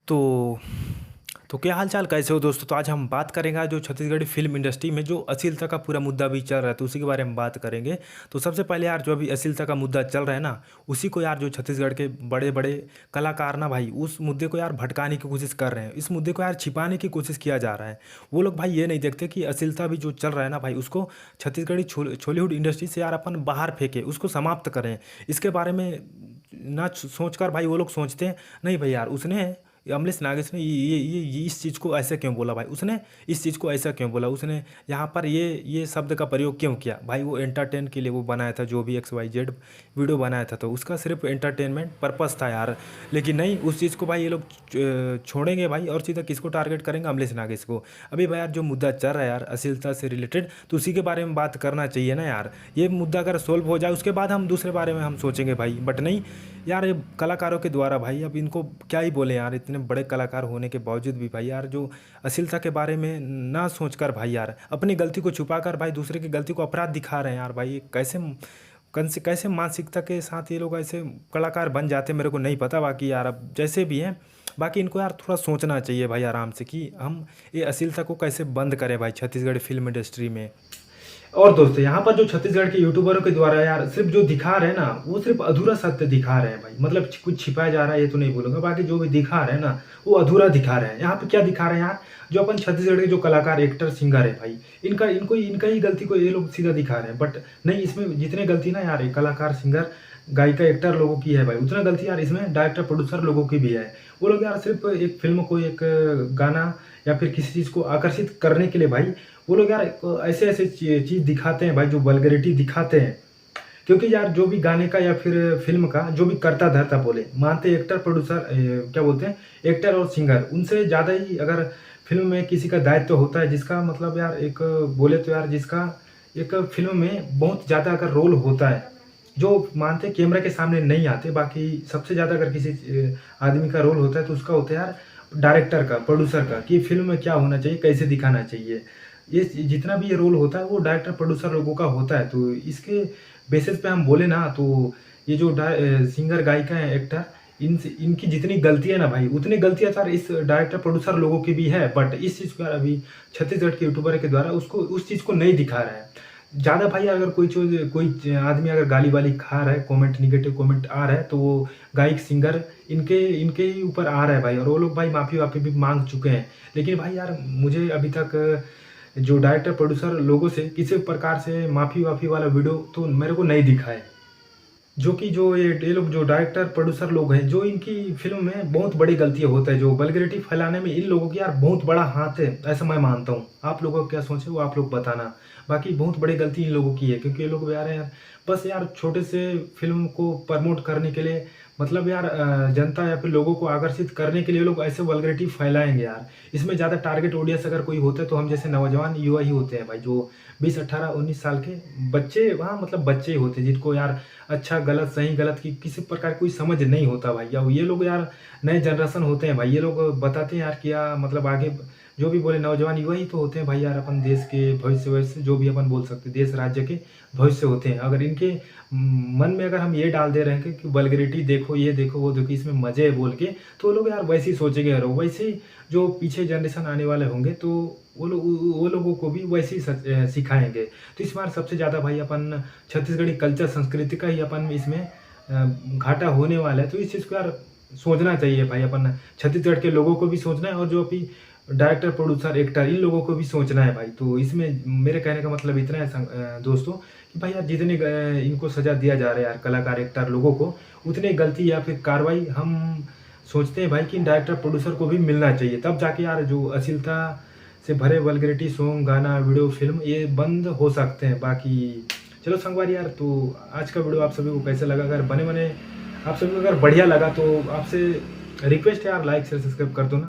तो तो क्या हाल चाल कैसे हो दोस्तों। तो आज हम बात करेंगे आज जो छत्तीसगढ़ी फिल्म इंडस्ट्री में जो अश्लीलता का पूरा मुद्दा भी चल रहा है तो उसी के बारे में बात करेंगे। तो सबसे पहले यार जो अभी अश्लीलता का मुद्दा चल रहा है ना, उसी को यार जो छत्तीसगढ़ के बड़े बड़े कलाकार ना भाई उस मुद्दे को यार भटकाने की कोशिश कर रहे हैं, इस मुद्दे को यार छिपाने की कोशिश किया जा रहा है। वो लोग भाई ये नहीं देखते कि अश्लीलता भी जो चल रहा है ना भाई उसको छत्तीसगढ़ी छॉलीवुड इंडस्ट्री से यार अपन बाहर फेंके, उसको समाप्त करें। इसके बारे में ना सोचकर भाई वो लोग सोचते हैं नहीं भाई यार उसने अमलेश नागेश ने ये इस चीज़ को ऐसे क्यों बोला भाई, उसने इस चीज़ को ऐसा क्यों बोला, उसने यहाँ पर ये शब्द का प्रयोग क्यों किया भाई। वो एंटरटेन के लिए वो बनाया था, जो भी XYZ वीडियो बनाया था तो उसका सिर्फ एंटरटेनमेंट पर्पस था यार। लेकिन नहीं, उस चीज़ को भाई ये लोग छोड़ेंगे भाई और सीधा किसको टारगेट करेंगे, अमलेश नागेश को। अभी भाई यार जो मुद्दा चल रहा है यार अश्लीलता से रिलेटेड, तो उसी के बारे में बात करना चाहिए ना यार। ये मुद्दा अगर सोल्व हो जाए उसके बाद हम दूसरे बारे में हम सोचेंगे भाई, बट नहीं यार ये कलाकारों के द्वारा भाई अब इनको क्या ही बोले यार, इतने बड़े कलाकार होने के बावजूद भी भाई यार जो अश्लीलता के बारे में ना सोचकर भाई यार अपनी गलती को छुपाकर भाई दूसरे की गलती को अपराध दिखा रहे हैं यार। भाई ये कैसे मानसिकता के साथ ये लोग ऐसे कलाकार बन जाते हैं मेरे को नहीं पता। बाकी यार अब जैसे भी हैं, बाकी इनको यार थोड़ा सोचना चाहिए भाई आराम से कि हम ये अश्लीलता को कैसे बंद करें भाई छत्तीसगढ़ फिल्म इंडस्ट्री में। और दोस्तों यहाँ पर जो छत्तीसगढ़ के यूट्यूबरों के द्वारा यार सिर्फ जो दिखा रहे हैं ना वो सिर्फ अधूरा सत्य दिखा रहे हैं भाई, मतलब कुछ छिपाया जा रहा है ये तो नहीं बोलूंगा। बाकी जो भी दिखा रहे हैं ना वो अधूरा दिखा रहे हैं। यहाँ पे क्या दिखा रहे हैं यार, जो अपन छत्तीसगढ़ के जो कलाकार एक्टर सिंगर है भाई इनका ही गलती को ये लोग सीधा दिखा रहे हैं। बट नहीं, इसमें जितने गलती ना यार कलाकार सिंगर गायिका एक्टर लोगों की है भाई, उतना गलती यार इसमें डायरेक्टर प्रोड्यूसर लोगों की भी है। वो लोग यार सिर्फ एक फिल्म को, एक गाना या फिर किसी चीज़ को आकर्षित करने के लिए भाई वो लोग यार ऐसे ऐसे चीज़ दिखाते हैं भाई, जो वल्गैरिटी दिखाते हैं। क्योंकि यार जो भी गाने का या फिर फिल्म का जो भी करता धरता बोले मानते एक्टर प्रोड्यूसर क्या बोलते हैं, एक्टर और सिंगर, उनसे ज़्यादा ही अगर फिल्म में किसी का दायित्व होता है, जिसका मतलब यार एक बोले तो यार जिसका एक फिल्म में बहुत ज़्यादा अगर रोल होता है, जो मानते कैमरा के सामने नहीं आते, बाकी सबसे ज़्यादा अगर किसी आदमी का रोल होता है तो उसका होता है यार डायरेक्टर का, प्रोड्यूसर का, कि फिल्म में क्या होना चाहिए, कैसे दिखाना चाहिए। ये जितना भी ये रोल होता है वो डायरेक्टर प्रोड्यूसर लोगों का होता है। तो इसके बेसिस पे हम बोले ना तो ये जो सिंगर गायिका है एक्टर, इनकी जितनी गलतियां ना भाई उतनी गलतियां सर इस डायरेक्टर प्रोड्यूसर लोगों की भी है। बट इस चीज़ को यार अभी छत्तीसगढ़ के यूट्यूबर के द्वारा उसको उस चीज़ को नहीं दिखा रहा है ज़्यादा भाई। अगर कोई आदमी अगर गाली वाली खा रहा है, कमेंट निगेटिव कमेंट आ रहा है, तो वो गायक सिंगर इनके इनके ही ऊपर आ रहा है भाई। और वो लोग भाई माफ़ी वाफ़ी भी मांग चुके हैं। लेकिन भाई यार मुझे अभी तक जो डायरेक्टर प्रोड्यूसर लोगों से किसी प्रकार से माफ़ी वाफ़ी वाला वीडियो तो मेरे को नहीं दिखा है। जो ये लोग जो डायरेक्टर प्रोड्यूसर लोग हैं, जो इनकी फिल्म में बहुत बड़ी गलतियां होता है, जो वल्गैरिटी फैलाने में इन लोगों की यार बहुत बड़ा हाथ है, ऐसा मैं मानता हूँ। आप लोगों को क्या सोचे वो आप लोग बताना। बाकी बहुत बड़ी गलती इन लोगों की है, क्योंकि ये लोग यार बस यार छोटे से फिल्म को प्रमोट करने के लिए, मतलब यार जनता या फिर लोगों को आकर्षित करने के लिए लोग ऐसे वल्गैरिटी फैलाएंगे यार। इसमें ज़्यादा टारगेट ऑडियंस अगर कोई होता है तो हम जैसे नौजवान युवा ही होते हैं भाई, जो 20 18 19 साल के बच्चे, वहाँ मतलब बच्चे ही होते हैं जिनको यार अच्छा गलत सही गलत की किसी प्रकार कोई समझ नहीं होता भाई। या ये लोग यार नए जनरेशन होते हैं भाई, ये लोग बताते हैं यार क्या मतलब आगे जो भी बोले नौजवान युवा ही तो होते हैं भाई यार, अपन देश के भविष्य वैसे जो भी अपन बोल सकते हैं देश राज्य के भविष्य होते हैं। अगर इनके मन में अगर हम ये डाल दे रहे हैं कि वल्गैरिटी देखो, ये देखो, वो देखो, इसमें मजे है बोल के, तो लोग यार वैसे ही सोचेंगे यार, वैसे ही जो पीछे जनरेशन आने वाले होंगे तो वो लोगों को भी वैसे ही सिखाएंगे। तो इस बार सबसे ज़्यादा भाई अपन छत्तीसगढ़ी कल्चर संस्कृति का ही अपन इसमें घाटा होने वाला है। तो इस चीज़ को यार सोचना चाहिए भाई, अपन छत्तीसगढ़ के लोगों को भी सोचना है और जो अभी डायरेक्टर प्रोड्यूसर एक्टर इन लोगों को भी सोचना है भाई। तो इसमें मेरे कहने का मतलब इतना है दोस्तों कि भाई यार जितने इनको सज़ा दिया जा रहा है यार कलाकार एक्टर लोगों को, उतनी गलती या फिर कार्रवाई हम सोचते हैं भाई कि डायरेक्टर प्रोड्यूसर को भी मिलना चाहिए। तब जाके यार जो अश्लीलता से भरे वल्गैरिटी सॉन्ग, गाना, वीडियो, फिल्म ये बंद हो सकते हैं। बाकी चलो संगवारी यार, तो आज का वीडियो आप सभी को कैसे लगा, अगर बने आप सभी को अगर बढ़िया लगा तो आपसे रिक्वेस्ट है यार लाइक शेयर सब्सक्राइब कर दो ना।